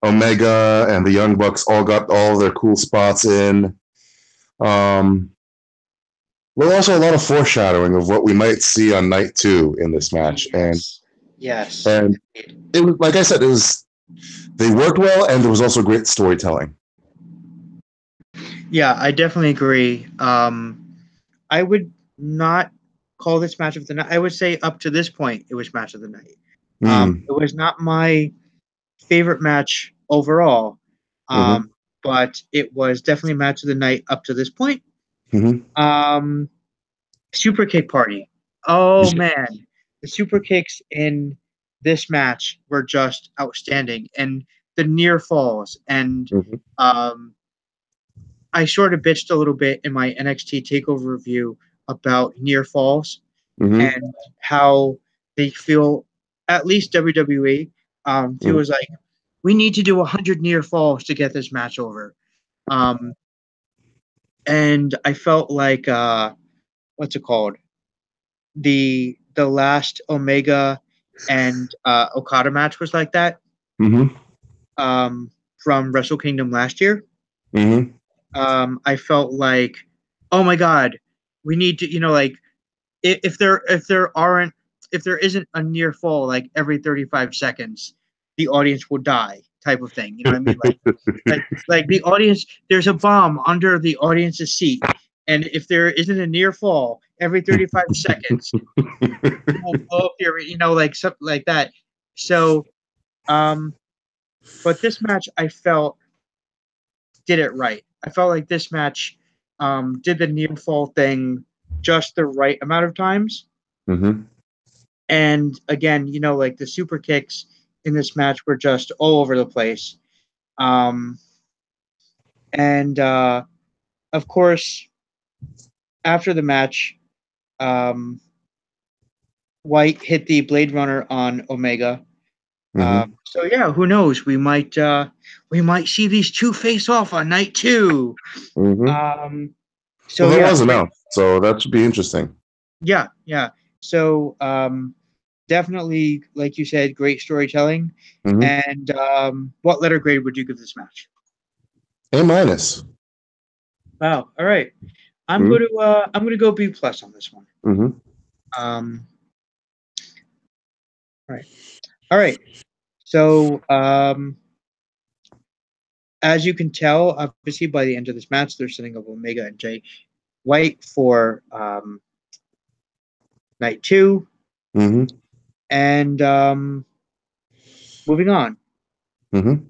Omega and the Young Bucks all got all their cool spots in. Well, also a lot of foreshadowing of what we might see on night 2 in this match, Yes. Yes. and it was, like I said, they worked well, and there was also great storytelling. Yeah, I definitely agree. I would not call this match of the night. I would say up to this point, it was match of the night. It was not my favorite match overall, Mm-hmm. but it was definitely match of the night up to this point. Mm-hmm. Super kick party. Oh man, the super kicks in this match were just outstanding, and the near falls. And Mm-hmm. I sort of bitched a little bit in my NXT Takeover review about near falls Mm-hmm. and how they feel. At least WWE feels like we need to do 100 near falls to get this match over. Um, and I felt like what's it called? The last Omega and Okada match was like that Mm-hmm. from Wrestle Kingdom last year. Mm-hmm. I felt like, oh my god, we need to, like if there isn't a near fall like every 35 seconds, the audience will die type of thing. You know what I mean? Like the audience, there's a bomb under the audience's seat, and if there isn't a near fall every 35 seconds, will blow up your, like something like that. So, but this match I felt did it right. I felt like this match did the near fall thing just the right amount of times. Mm-hmm. And again, like the super kicks in this match were just all over the place. Um, and of course, after the match, um, White hit the Blade Runner on Omega. Mm-hmm. So yeah, who knows? We might see these two face off on night 2. Mm-hmm. So Well, that yeah, was great. announced, so that should be interesting. Yeah, yeah. So definitely, like you said, great storytelling. Mm-hmm. And what letter grade would you give this match? A minus. Wow. All right. Mm-hmm. I'm going to go B plus on this one. Mm-hmm. Um, all right. All right. So as you can tell, obviously by the end of this match, they're setting up Omega and Jay White for night 2, Mm-hmm. and moving on. Mm-hmm.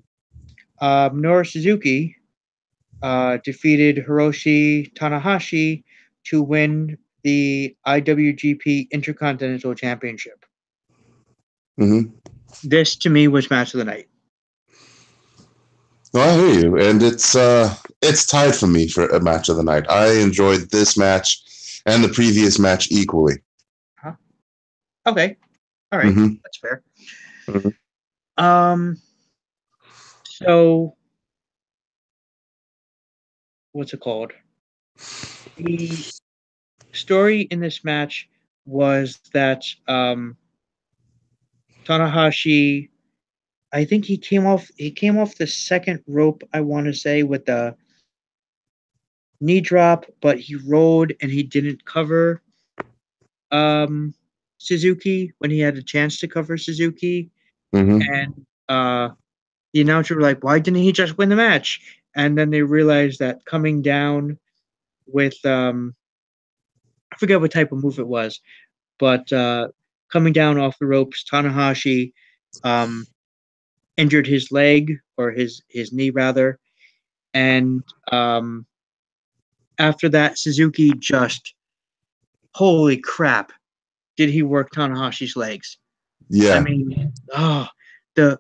Minoru Suzuki defeated Hiroshi Tanahashi to win the IWGP Intercontinental Championship. Mm-hmm. This to me was match of the night. No, I hear you, and it's tied for me for a match of the night. I enjoyed this match and the previous match equally. Huh? Okay. All right. Mm-hmm. That's fair. Mm-hmm. So what's it called? The story in this match was that Tanahashi, I think he came off the second rope, I want to say, with the knee drop, but he rolled and he didn't cover Suzuki when he had a chance to cover Suzuki. Mm-hmm. And the announcer were like, why didn't he just win the match? And then they realized that coming down with I forget what type of move it was, but coming down off the ropes, Tanahashi injured his leg, or his knee rather, and after that, Suzuki just, holy crap, did he work Tanahashi's legs? Yeah. I mean, oh, the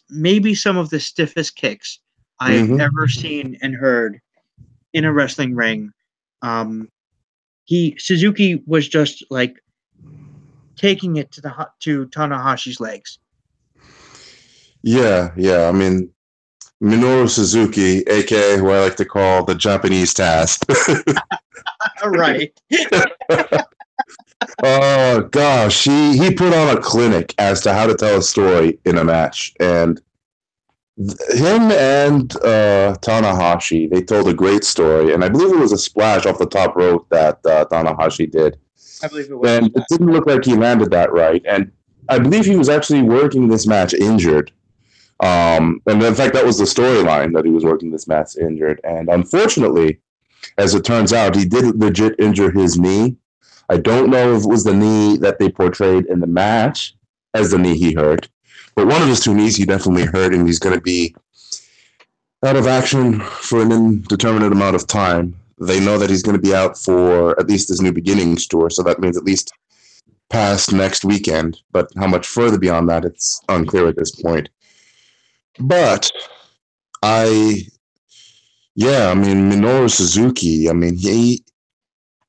maybe some of the stiffest kicks I've ever Hmm. seen and heard in a wrestling ring. Um, he Suzuki was just like taking it to to Tanahashi's legs. Yeah, yeah. I mean, Minoru Suzuki, aka who I like to call the Japanese Taz. All right. Oh gosh, he put on a clinic as to how to tell a story in a match, and him and Tanahashi, they told a great story, and I believe it was a splash off the top rope that Tanahashi did, I believe it was a and it spot. didn't look like he landed that right, and I believe he was actually working this match injured. And in fact, that was the storyline that he was working this match injured, and unfortunately, as it turns out, he did legit injure his knee. I don't know if it was the knee that they portrayed in the match as the knee he hurt, but one of his two knees he definitely hurt, and he's going to be out of action for an indeterminate amount of time. They know that he's going to be out for at least his New Beginnings tour, so that means at least past next weekend. But how much further beyond that, it's unclear at this point. But I, yeah, I mean, Minoru Suzuki, I mean,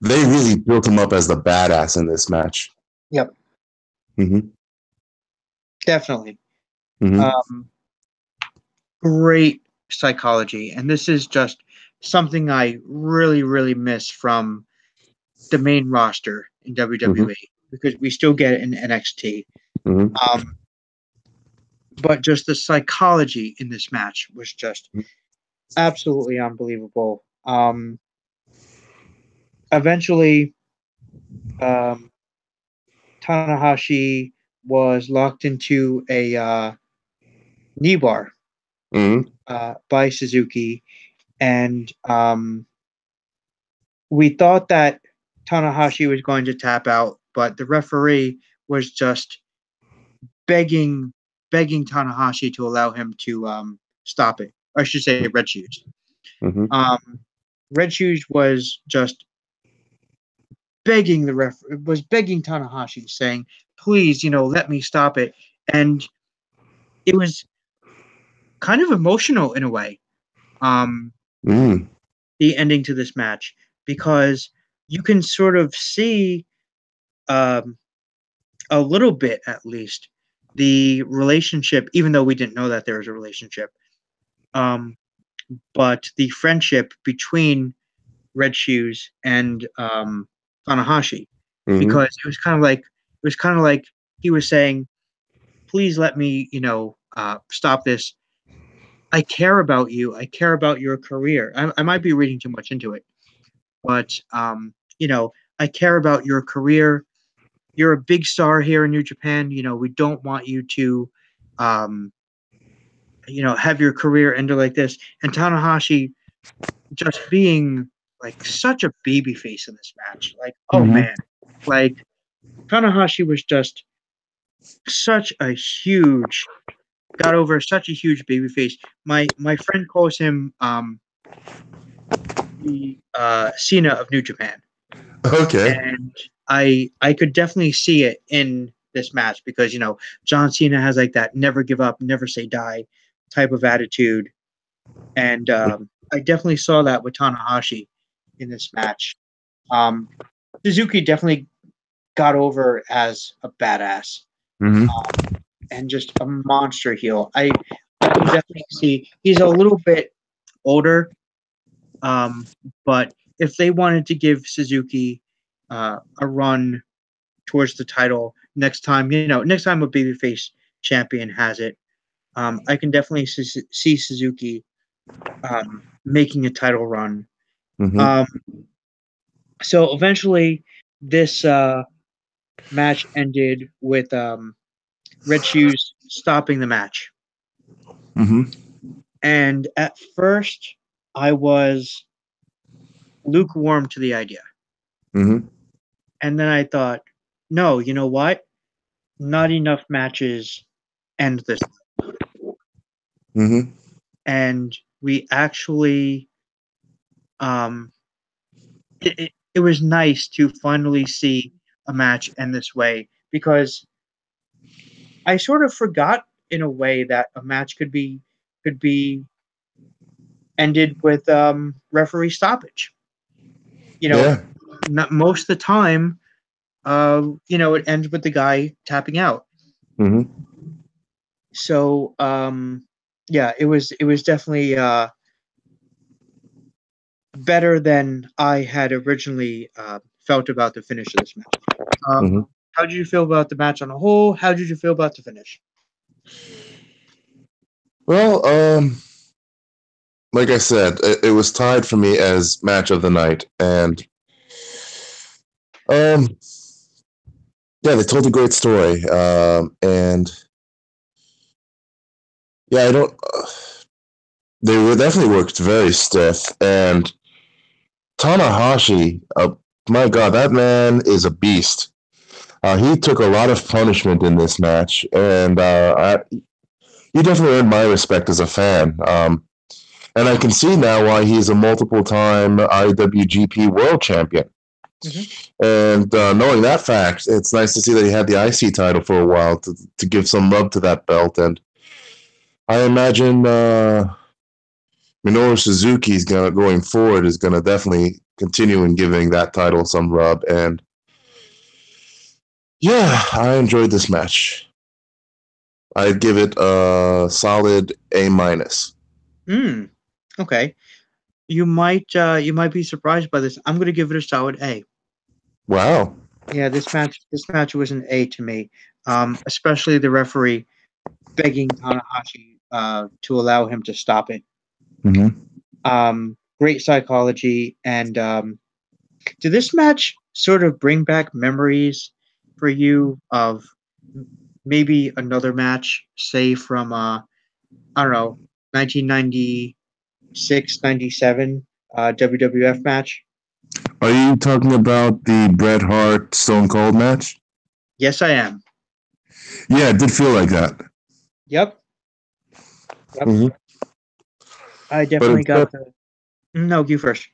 they really built him up as the badass in this match. Yep, Mm-hmm. definitely. Mm-hmm. Um, Great psychology, and this is just something I really, really miss from the main roster in Mm-hmm. WWE because we still get it in NXT. Mm-hmm. Um, but just the psychology in this match was just absolutely unbelievable. Eventually, um, Tanahashi was locked into a knee bar Mm-hmm. by Suzuki, and we thought that Tanahashi was going to tap out, but the referee was just begging, begging Tanahashi to allow him to stop it. Or I should say, Red Shoes. Mm-hmm. Um, Red Shoes was just begging was begging Tanahashi, saying, "Please, let me stop it." And it was kind of emotional in a way. Um, Mm-hmm. the ending to this match because you can sort of see um, a little bit, at least, the relationship, even though we didn't know that there was a relationship. Um, but the friendship between Red Shoes and Tanahashi, Mm-hmm. because it was kind of like he was saying, "Please let me, stop this. I care about you. I care about your career." I might be reading too much into it, but I care about your career. You're a big star here in New Japan. We don't want you to, um, have your career ended like this. And Tanahashi just being like such a baby face in this match. Like, oh Mm-hmm. man, like Tanahashi was just such a huge got over such a huge baby face. My friend calls him the Cena of New Japan, Okay. and I could definitely see it in this match because John Cena has like that never give up, never say die type of attitude, and I definitely saw that with Tanahashi in this match. Um, Suzuki definitely got over as a badass Mm-hmm. and just a monster heel. I can definitely see he's a little bit older, um, but if they wanted to give Suzuki a run towards the title next time, next time a babyface champion has it, I can definitely see Suzuki making a title run. Mm-hmm. Um, so eventually, this match ended with Red Shoes stopping the match. Mm-hmm. And at first, I was lukewarm to the idea. Mm-hmm. And then I thought, no, you know what? Not enough matches end this. Mm-hmm. And we actually, um, it was nice to finally see a match end this way because I sort of forgot in a way that a match could be ended with referee stoppage. You know, Yeah. not most of the time. It ends with the guy tapping out. Hmm. So yeah, it was definitely better than I had originally felt about the finish of this match. Hmm. How did you feel about the match on a whole? How did you feel about the finish? Well, like I said, it was tied for me as match of the night, and um, yeah, they told a great story, and yeah, I don't. They were definitely worked very stiff, and Tanahashi, my God, that man is a beast. He took a lot of punishment in this match, and he definitely earned my respect as a fan. And I can see now why he's a multiple-time IWGP World Champion. Hmm. And knowing that fact, it's nice to see that he had the IC title for a while to give some love to that belt. And I imagine Minoru Suzuki's going forward is gonna definitely continue in giving that title some rub. And yeah, I enjoyed this match. I'd give it a solid A minus. Mm, okay. You might be surprised by this. I'm going to give it a solid A. Wow. Yeah, this match was an A to me. Especially the referee begging Tanahashi to allow him to stop it. Mm-hmm. Great psychology. And did this match sort of bring back memories for you of maybe another match, say from I don't know, 1996, 97 WWF match? Are you talking about the Bret Hart Stone Cold match? Yes, I am. Yeah, it did feel like that. Yep. Yep. Mm-hmm. I But definitely instead, got the. No, you first.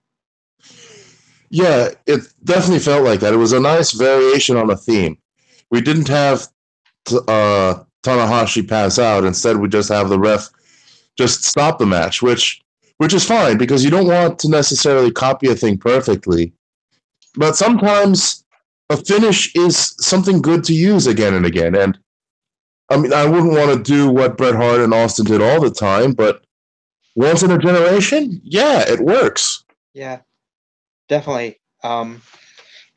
yeah, it definitely felt like that. It was a nice variation on a theme. We didn't have Tanahashi pass out. Instead, we just have the ref just stop the match, which is fine because you don't want to necessarily copy a thing perfectly. But sometimes a finish is something good to use again and again. And I mean, I wouldn't want to do what Bret Hart and Austin did all the time, but once in a generation, yeah, it works. Yeah, definitely. And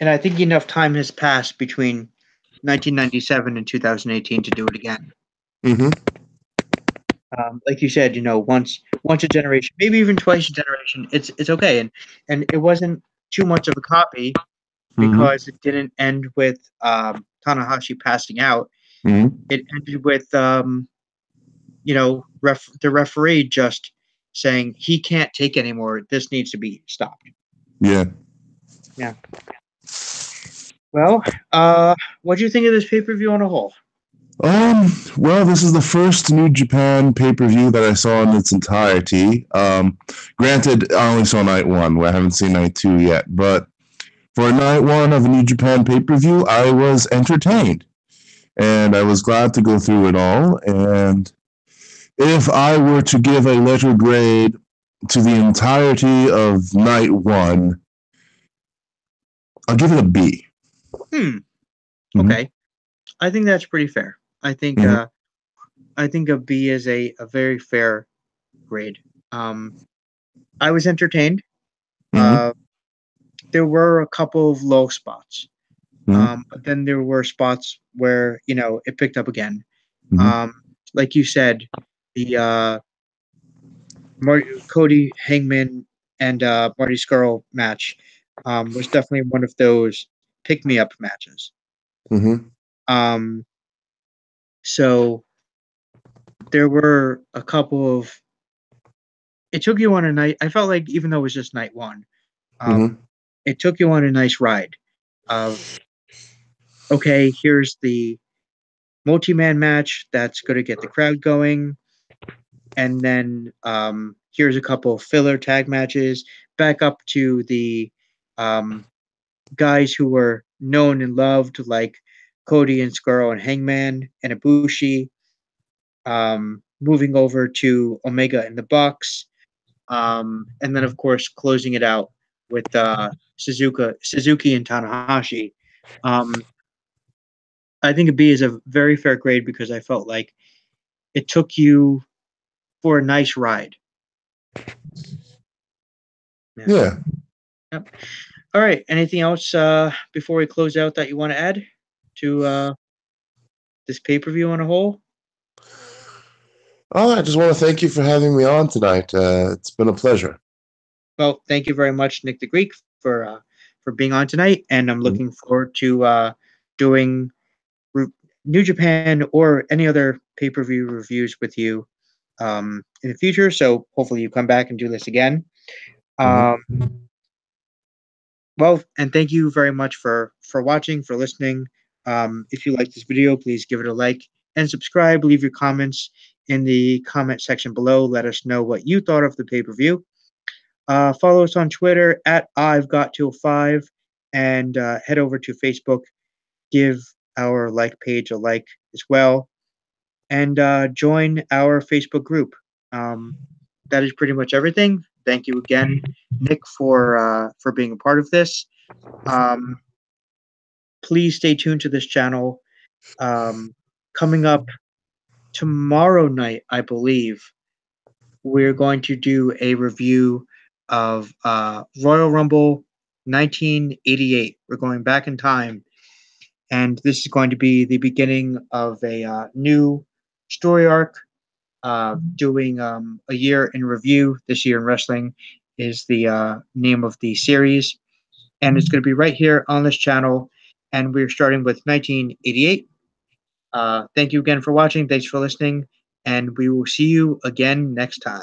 I think enough time has passed between 1997 and 2018 to do it again. Mm-hmm. Like you said, once a generation, maybe even twice a generation, it's okay. And it wasn't too much of a copy Mm-hmm. because it didn't end with Tanahashi passing out. Mm-hmm. It ended with the referee just saying he can't take anymore. This needs to be stopped. Yeah. Yeah. Well, what do you think of this pay per view on a whole? Well, this is the first New Japan pay-per-view that I saw in its entirety. Granted, I only saw night one. I haven't seen night two yet, but for night one of a New Japan pay-per-view, I was entertained, and I was glad to go through it all. And if I were to give a letter grade to the entirety of night one, I'll give it a B. Hmm. Mm-hmm. Okay. I think that's pretty fair. Mm-hmm. I think a B is a very fair grade. I was entertained. Mm-hmm. Uh, there were a couple of low spots. Mm-hmm. But then there were spots where it picked up again. Mm-hmm. Um, like you said, the Cody Hangman and Marty Scurll match was definitely one of those pick me up matches. Mm-hmm. Um, so there were a couple of. It took you on a night. I felt like even though it was just night one, Mm-hmm. it took you on a nice ride. Of okay, here's the multi-man match that's going to get the crowd going, and then here's a couple of filler tag matches. Back up to the um, guys who were known and loved, like Cody and Scurll and Hangman and Ibushi, moving over to Omega and the Bucks, and then of course closing it out with Suzuki and Tanahashi. Um, I think a B is a very fair grade because I felt like it took you for a nice ride. Yeah. Yep. All right. Anything else before we close out that you want to add to this pay per view on a whole? Oh, I just want to thank you for having me on tonight. It's been a pleasure. Well, thank you very much, Nick the Greek, for being on tonight, and I'm looking forward to doing re- New Japan or any other pay per view reviews with you in the future. So hopefully you come back and do this again. Um, well, and thank you very much for watching, for listening. If you like this video, please give it a like and subscribe. Leave your comments in the comment section below. Let us know what you thought of the pay per view. Follow us on Twitter at I've Got Till 5 and head over to Facebook. Give our like page a like as well and join our Facebook group. That is pretty much everything. Thank you again, Nick, for being a part of this. Um, please stay tuned to this channel. Coming up tomorrow night, I believe, we're going to do a review of Royal Rumble 1988. We're going back in time, and this is going to be the beginning of a new story arc. Doing a year in review. This year in wrestling is the name of the series, and it's going to be right here on this channel. And we're starting with 1988. Thank you again for watching. Thanks for listening, and we will see you again next time.